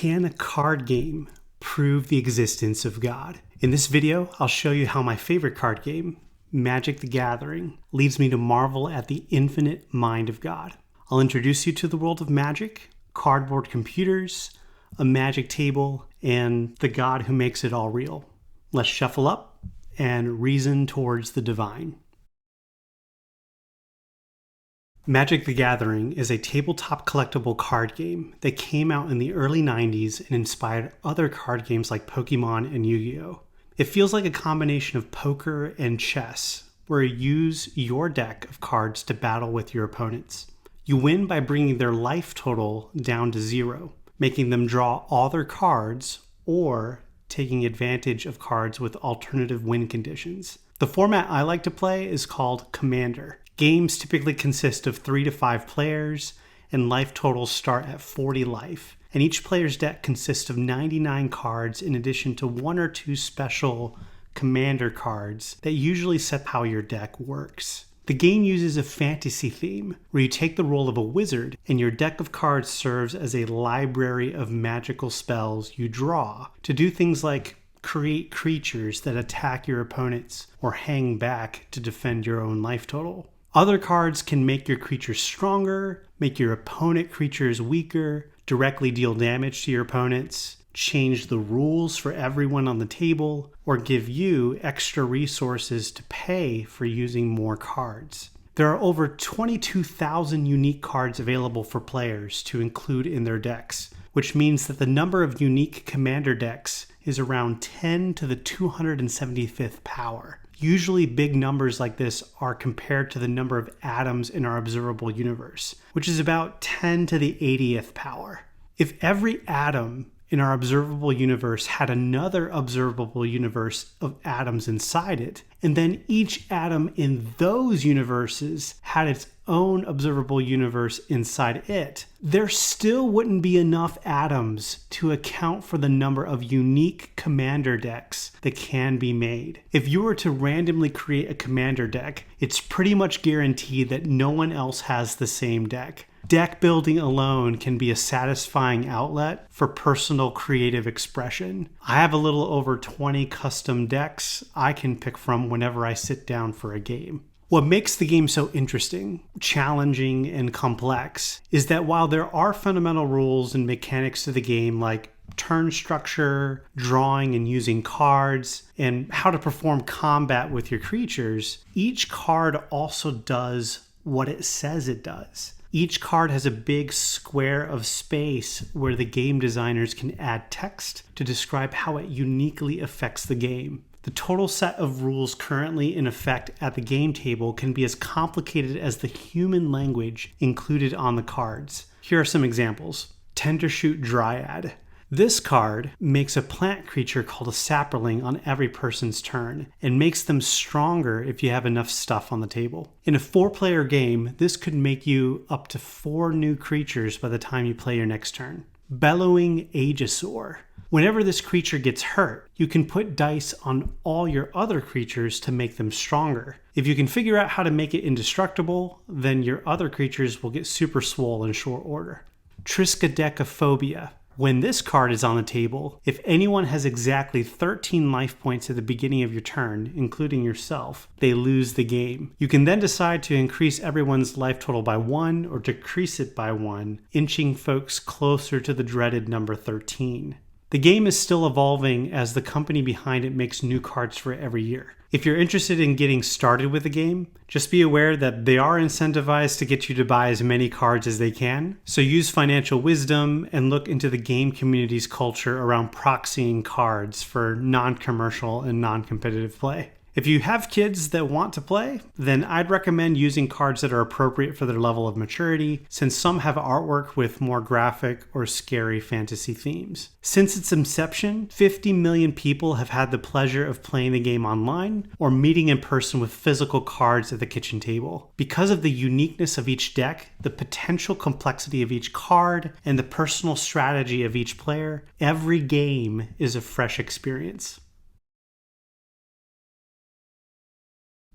Can a card game prove the existence of God? In this video, I'll show you how my favorite card game, Magic the Gathering, leads me to marvel at the infinite mind of God. I'll introduce you to the world of magic, cardboard computers, a magic table, and the God who makes it all real. Let's shuffle up and reason towards the divine. Magic the Gathering is a tabletop collectible card game that came out in the early 90s and inspired other card games like Pokemon and Yu-Gi-Oh! It feels like a combination of poker and chess, where you use your deck of cards to battle with your opponents. You win by bringing their life total down to 0, making them draw all their cards, or taking advantage of cards with alternative win conditions. The format I like to play is called Commander. Games typically consist of 3 to 5 players, and life totals start at 40 life. And each player's deck consists of 99 cards in addition to 1 or 2 special commander cards that usually set how your deck works. The game uses a fantasy theme, where you take the role of a wizard, and your deck of cards serves as a library of magical spells you draw to do things like create creatures that attack your opponents or hang back to defend your own life total. Other cards can make your creatures stronger, make your opponent creatures weaker, directly deal damage to your opponents, change the rules for everyone on the table, or give you extra resources to pay for using more cards. There are over 22,000 unique cards available for players to include in their decks, which means that the number of unique commander decks is around 10 to the 275th power. Usually big numbers like this are compared to the number of atoms in our observable universe, which is about 10 to the 80th power. If every atom in our observable universe had another observable universe of atoms inside it, and then each atom in those universes had its own observable universe inside it, there still wouldn't be enough atoms to account for the number of unique commander decks that can be made. If you were to randomly create a commander deck, it's pretty much guaranteed that no one else has the same deck. Deck building alone can be a satisfying outlet for personal creative expression. I have a little over 20 custom decks I can pick from whenever I sit down for a game. What makes the game so interesting, challenging, and complex is that while there are fundamental rules and mechanics to the game like turn structure, drawing and using cards, and how to perform combat with your creatures, each card also does what it says it does. Each card has a big square of space where the game designers can add text to describe how it uniquely affects the game. The total set of rules currently in effect at the game table can be as complicated as the human language included on the cards. Here are some examples. Tendershoot Dryad. This card makes a plant creature called a sapperling on every person's turn and makes them stronger if you have enough stuff on the table. In a 4-player game, this could make you up to 4 new creatures by the time you play your next turn. Bellowing Aegisaur. Whenever this creature gets hurt, you can put dice on all your other creatures to make them stronger. If you can figure out how to make it indestructible, then your other creatures will get super swole in short order. Triskaidekaphobia. When this card is on the table, if anyone has exactly 13 life points at the beginning of your turn, including yourself, they lose the game. You can then decide to increase everyone's life total by 1 or decrease it by 1, inching folks closer to the dreaded number 13. The game is still evolving as the company behind it makes new cards for it every year. If you're interested in getting started with the game, just be aware that they are incentivized to get you to buy as many cards as they can. So use financial wisdom and look into the game community's culture around proxying cards for non-commercial and non-competitive play. If you have kids that want to play, then I'd recommend using cards that are appropriate for their level of maturity, since some have artwork with more graphic or scary fantasy themes. Since its inception, 50 million people have had the pleasure of playing the game online or meeting in person with physical cards at the kitchen table. Because of the uniqueness of each deck, the potential complexity of each card, and the personal strategy of each player, every game is a fresh experience.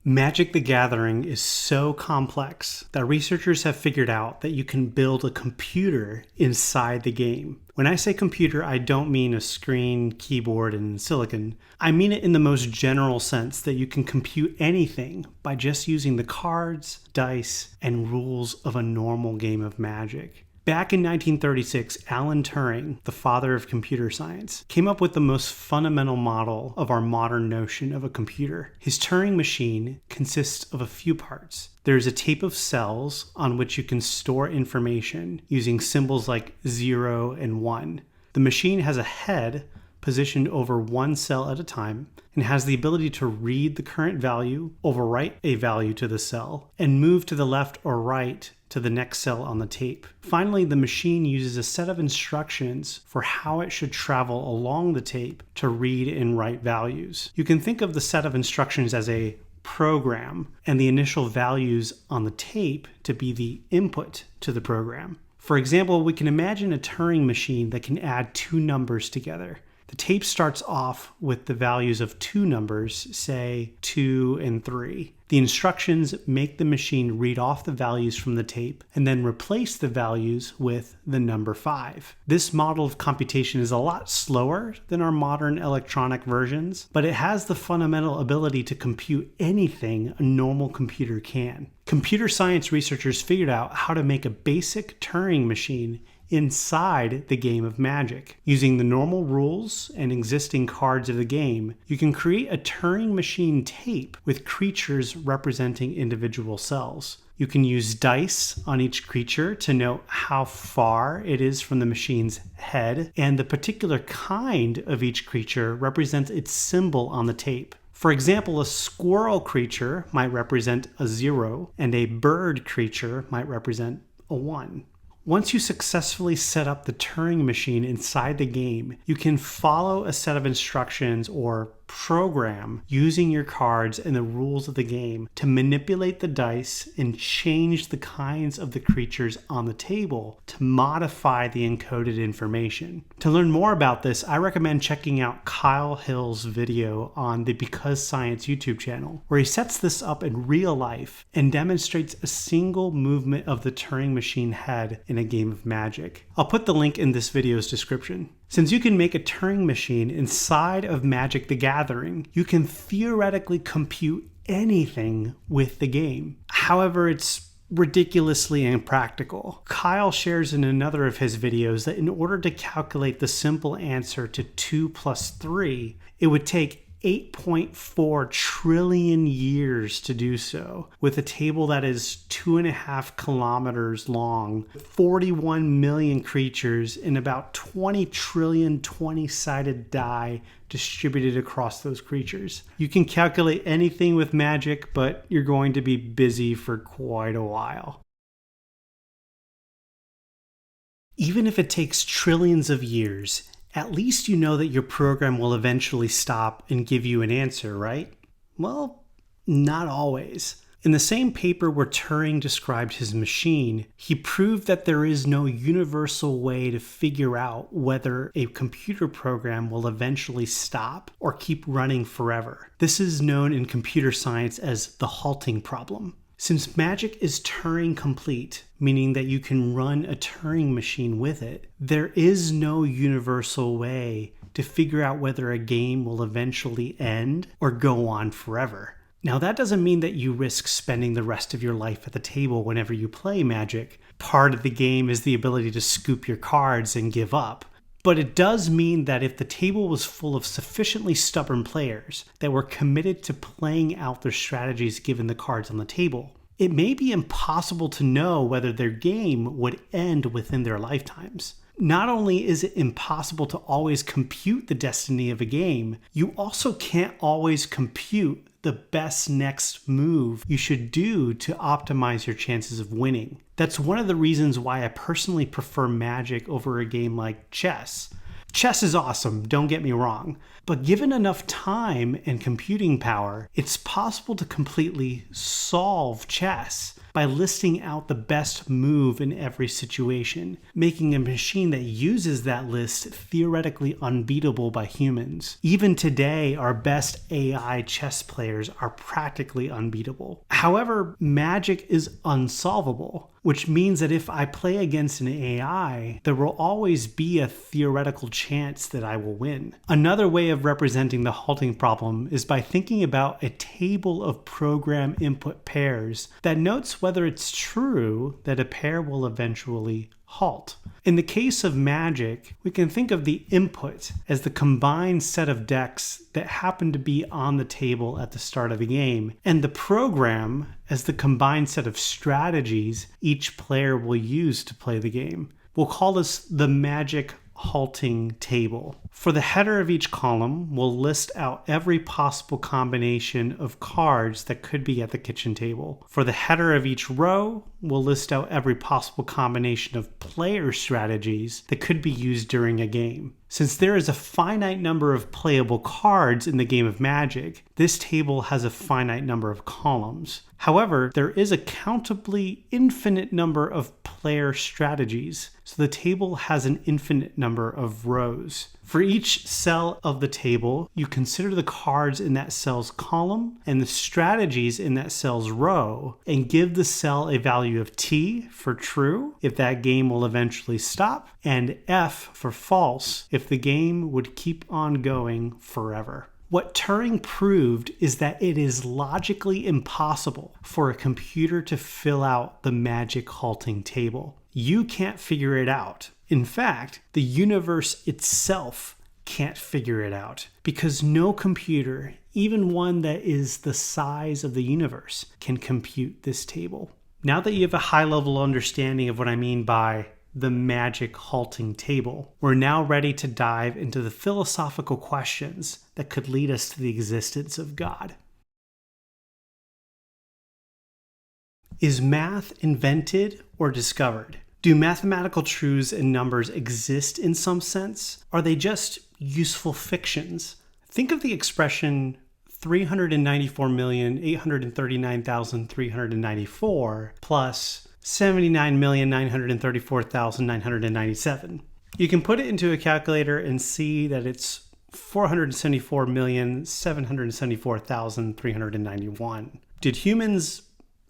Magic the Gathering is so complex that researchers have figured out that you can build a computer inside the game. When I say computer, I don't mean a screen, keyboard, and silicon. I mean it in the most general sense that you can compute anything by just using the cards, dice, and rules of a normal game of Magic. Back in 1936, Alan Turing, the father of computer science, came up with the most fundamental model of our modern notion of a computer. His Turing machine consists of a few parts. There's a tape of cells on which you can store information using symbols like 0 and 1. The machine has a head positioned over one cell at a time and has the ability to read the current value, overwrite a value to the cell, and move to the left or right to the next cell on the tape. Finally, the machine uses a set of instructions for how it should travel along the tape to read and write values. You can think of the set of instructions as a program and the initial values on the tape to be the input to the program. For example, we can imagine a Turing machine that can add two numbers together. The tape starts off with the values of two numbers, say 2 and 3. The instructions make the machine read off the values from the tape and then replace the values with the number 5. This model of computation is a lot slower than our modern electronic versions, but it has the fundamental ability to compute anything a normal computer can. Computer science researchers figured out how to make a basic Turing machine inside the game of Magic. Using the normal rules and existing cards of the game, you can create a Turing machine tape with creatures representing individual cells. You can use dice on each creature to note how far it is from the machine's head, and the particular kind of each creature represents its symbol on the tape. For example, a squirrel creature might represent a 0, and a bird creature might represent a 1. Once you successfully set up the Turing machine inside the game, you can follow a set of instructions or program using your cards and the rules of the game to manipulate the dice and change the kinds of the creatures on the table to modify the encoded information. To learn more about this, I recommend checking out Kyle Hill's video on the Because Science YouTube channel, where he sets this up in real life and demonstrates a single movement of the Turing machine head in a game of Magic. I'll put the link in this video's description. Since you can make a Turing machine inside of Magic the Gathering, you can theoretically compute anything with the game. However, it's ridiculously impractical. Kyle shares in another of his videos that in order to calculate the simple answer to 2 plus 3, it would take 8.4 trillion years to do so, with a table that is 2.5 kilometers long, 41 million creatures, and about 20 trillion 20-sided die distributed across those creatures. You can calculate anything with Magic, but you're going to be busy for quite a while. Even if it takes trillions of years, at least you know that your program will eventually stop and give you an answer, right? Well, not always. In the same paper where Turing described his machine, he proved that there is no universal way to figure out whether a computer program will eventually stop or keep running forever. This is known in computer science as the halting problem. Since Magic is Turing complete, meaning that you can run a Turing machine with it, there is no universal way to figure out whether a game will eventually end or go on forever. Now, that doesn't mean that you risk spending the rest of your life at the table whenever you play Magic. Part of the game is the ability to scoop your cards and give up. But it does mean that if the table was full of sufficiently stubborn players that were committed to playing out their strategies given the cards on the table, it may be impossible to know whether their game would end within their lifetimes. Not only is it impossible to always compute the destiny of a game, you also can't always compute the best next move you should do to optimize your chances of winning. That's one of the reasons why I personally prefer Magic over a game like chess. Chess is awesome, don't get me wrong, but given enough time and computing power, it's possible to completely solve chess by by listing out the best move in every situation, making a machine that uses that list theoretically unbeatable by humans. Even today, our best AI chess players are practically unbeatable. However, magic is unsolvable, which means that if I play against an AI, there will always be a theoretical chance that I will win. Another way of representing the halting problem is by thinking about a table of program input pairs that notes whether it's true that a pair will eventually halt. In the case of magic, we can think of the input as the combined set of decks that happen to be on the table at the start of the game, and the program as the combined set of strategies each player will use to play the game. We'll call this the magic halting table. For the header of each column, we'll list out every possible combination of cards that could be at the kitchen table. For the header of each row, we'll list out every possible combination of player strategies that could be used during a game. Since there is a finite number of playable cards in the game of Magic, this table has a finite number of columns. However, there is a countably infinite number of player strategies, so the table has an infinite number of rows. For each cell of the table, you consider the cards in that cell's column and the strategies in that cell's row, and give the cell a value of T for true if that game will eventually stop, and F for false if the game would keep on going forever. What Turing proved is that it is logically impossible for a computer to fill out the magic halting table. You can't figure it out. In fact, the universe itself can't figure it out because no computer, even one that is the size of the universe, can compute this table. Now that you have a high-level understanding of what I mean by the magic halting table, we're now ready to dive into the philosophical questions that could lead us to the existence of God. Is math invented or discovered? Do mathematical truths and numbers exist in some sense? Are they just useful fictions? Think of the expression 394,839,394 plus 79,934,997. You can put it into a calculator and see that it's 474,774,391. Did humans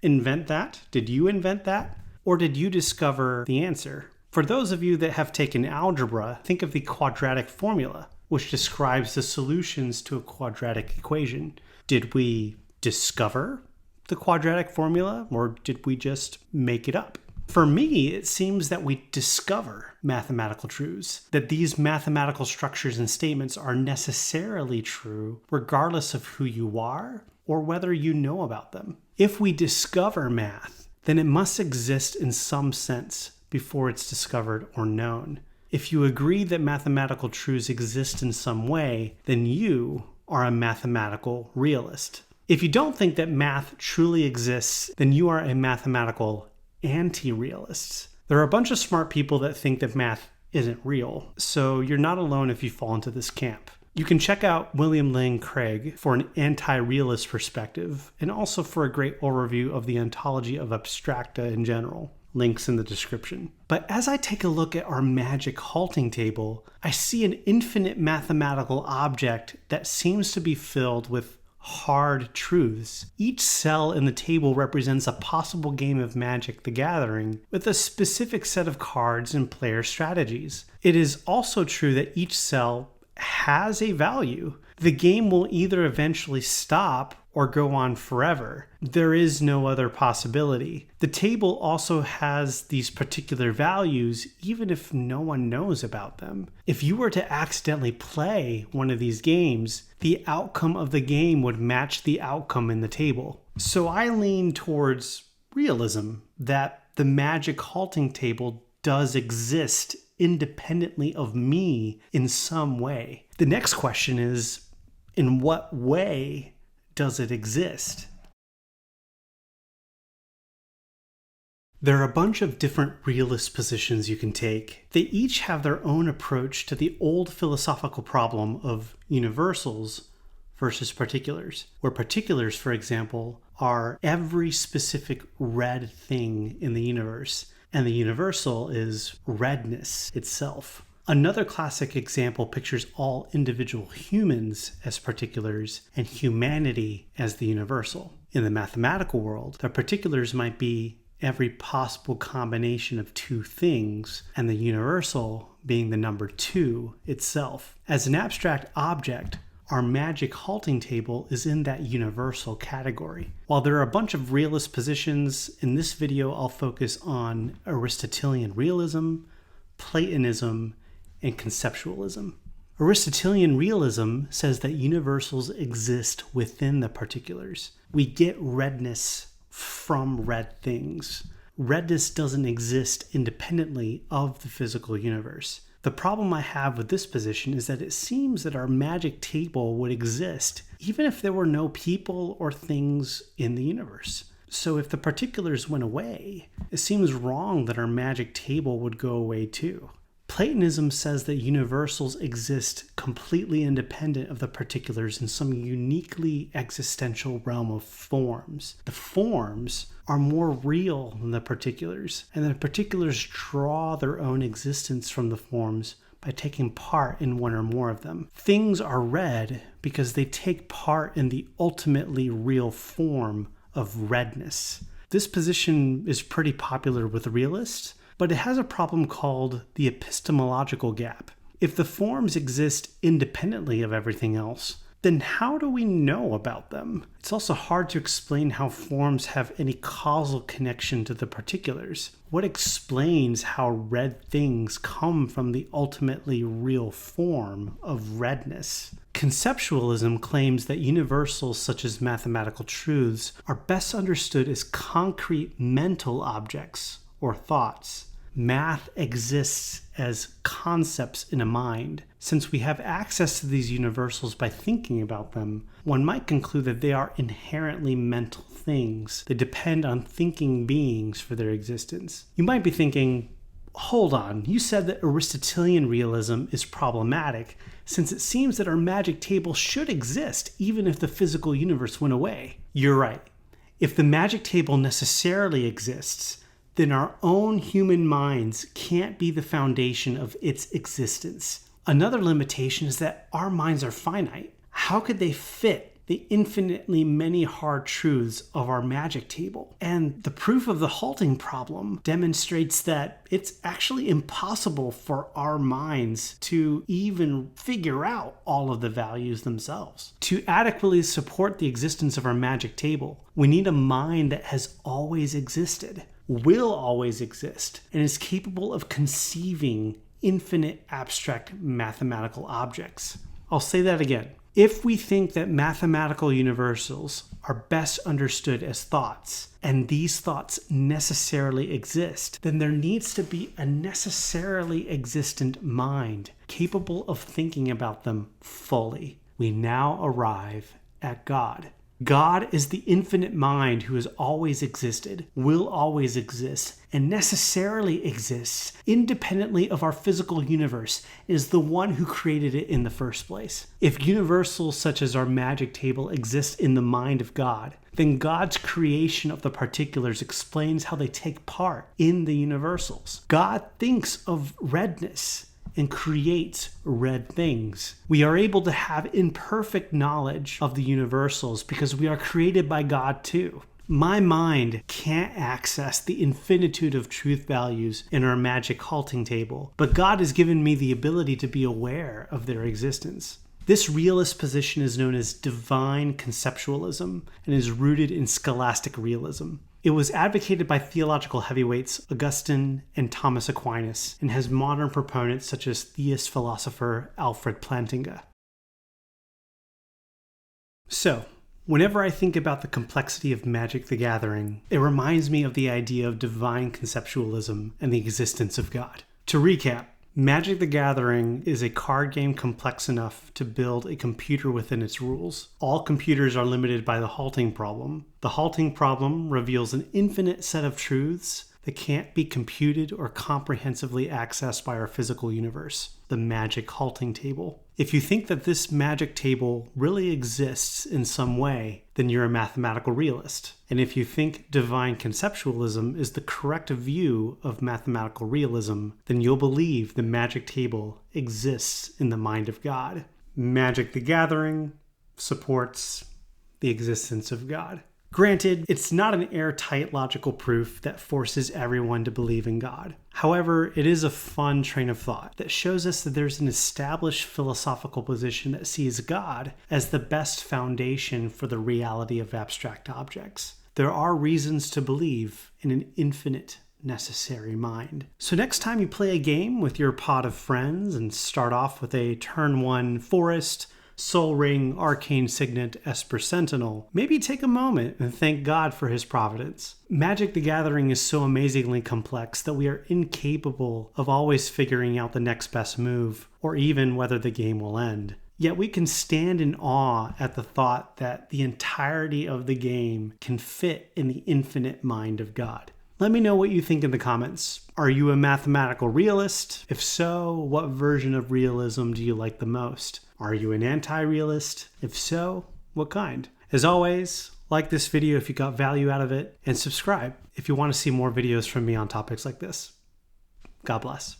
invent that? Did you invent that? Or did you discover the answer? For those of you that have taken algebra, think of the quadratic formula, which describes the solutions to a quadratic equation. Did we discover the quadratic formula, or did we just make it up? For me, it seems that we discover mathematical truths, that these mathematical structures and statements are necessarily true regardless of who you are or whether you know about them. If we discover math, then it must exist in some sense before it's discovered or known. If you agree that mathematical truths exist in some way, then you are a mathematical realist. If you don't think that math truly exists, then you are a mathematical anti-realist. There are a bunch of smart people that think that math isn't real, so you're not alone if you fall into this camp. You can check out William Lane Craig for an anti-realist perspective, and also for a great overview of the ontology of abstracta in general. Links in the description. But as I take a look at our magic halting table, I see an infinite mathematical object that seems to be filled with hard truths. Each cell in the table represents a possible game of Magic the Gathering with a specific set of cards and player strategies. It is also true that each cell has a value. The game will either eventually stop or go on forever. There is no other possibility. The table also has these particular values even if no one knows about them. If you were to accidentally play one of these games, the outcome of the game would match the outcome in the table. So I lean towards realism, that the magic halting table does exist independently of me in some way. The next question is, in what way does it exist? There are a bunch of different realist positions you can take. They each have their own approach to the old philosophical problem of universals versus particulars, where particulars, for example, are every specific red thing in the universe, and the universal is redness itself. Another classic example pictures all individual humans as particulars and humanity as the universal. In the mathematical world, the particulars might be every possible combination of two things, and the universal being the number 2 itself. As an abstract object, our magic halting table is in that universal category. While there are a bunch of realist positions, in this video I'll focus on Aristotelian realism, Platonism, and conceptualism. Aristotelian realism says that universals exist within the particulars. We get redness from red things. Redness doesn't exist independently of the physical universe. The problem I have with this position is that it seems that our magic table would exist even if there were no people or things in the universe. So if the particulars went away, it seems wrong that our magic table would go away too. Platonism says that universals exist completely independent of the particulars in some uniquely existential realm of forms. The forms are more real than the particulars, and the particulars draw their own existence from the forms by taking part in one or more of them. Things are red because they take part in the ultimately real form of redness. This position is pretty popular with realists, but it has a problem called the epistemological gap. If the forms exist independently of everything else, then how do we know about them? It's also hard to explain how forms have any causal connection to the particulars. What explains how red things come from the ultimately real form of redness? Conceptualism claims that universals such as mathematical truths are best understood as concrete mental objects or thoughts. Math exists as concepts in a mind. Since we have access to these universals by thinking about them, one might conclude that they are inherently mental things that depend on thinking beings for their existence. You might be thinking, hold on, you said that Aristotelian realism is problematic since it seems that our magic table should exist even if the physical universe went away. You're right. If the magic table necessarily exists, then our own human minds can't be the foundation of its existence. Another limitation is that our minds are finite. How could they fit the infinitely many hard truths of our magic table? And the proof of the halting problem demonstrates that it's actually impossible for our minds to even figure out all of the values themselves. To adequately support the existence of our magic table, we need a mind that has always existed, will always exist, and is capable of conceiving infinite abstract mathematical objects. I'll say that again. If we think that mathematical universals are best understood as thoughts, and these thoughts necessarily exist, then there needs to be a necessarily existent mind capable of thinking about them fully. We now arrive at God. God is the infinite mind who has always existed, will always exist, and necessarily exists independently of our physical universe, is the one who created it in the first place. If universals such as our magic table exist in the mind of God, then God's creation of the particulars explains how they take part in the universals. God thinks of redness and creates red things. We are able to have imperfect knowledge of the universals because we are created by God too. My mind can't access the infinitude of truth values in our magic halting table, but God has given me the ability to be aware of their existence. This realist position is known as divine conceptualism and is rooted in scholastic realism. It was advocated by theological heavyweights Augustine and Thomas Aquinas and has modern proponents such as theist philosopher Alfred Plantinga. So, whenever I think about the complexity of Magic the Gathering, it reminds me of the idea of divine conceptualism and the existence of God. To recap, Magic the Gathering is a card game complex enough to build a computer within its rules. All computers are limited by the halting problem. The halting problem reveals an infinite set of truths that can't be computed or comprehensively accessed by our physical universe. the magic halting table. If you think that this magic table really exists in some way, then you're a mathematical realist. And if you think divine conceptualism is the correct view of mathematical realism, then you'll believe the magic table exists in the mind of God. Magic the Gathering supports the existence of God. Granted, it's not an airtight logical proof that forces everyone to believe in God. However, it is a fun train of thought that shows us that there's an established philosophical position that sees God as the best foundation for the reality of abstract objects. There are reasons to believe in an infinite necessary mind. So next time you play a game with your pod of friends and start off with a turn 1 forest, Soul Ring, Arcane Signet, Esper Sentinel, maybe take a moment and thank God for his providence. Magic the Gathering is so amazingly complex that we are incapable of always figuring out the next best move, or even whether the game will end. Yet we can stand in awe at the thought that the entirety of the game can fit in the infinite mind of God. Let me know what you think in the comments. Are you a mathematical realist? If so, what version of realism do you like the most? Are you an anti-realist? If so, what kind? As always, like this video if you got value out of it, and subscribe if you want to see more videos from me on topics like this. God bless.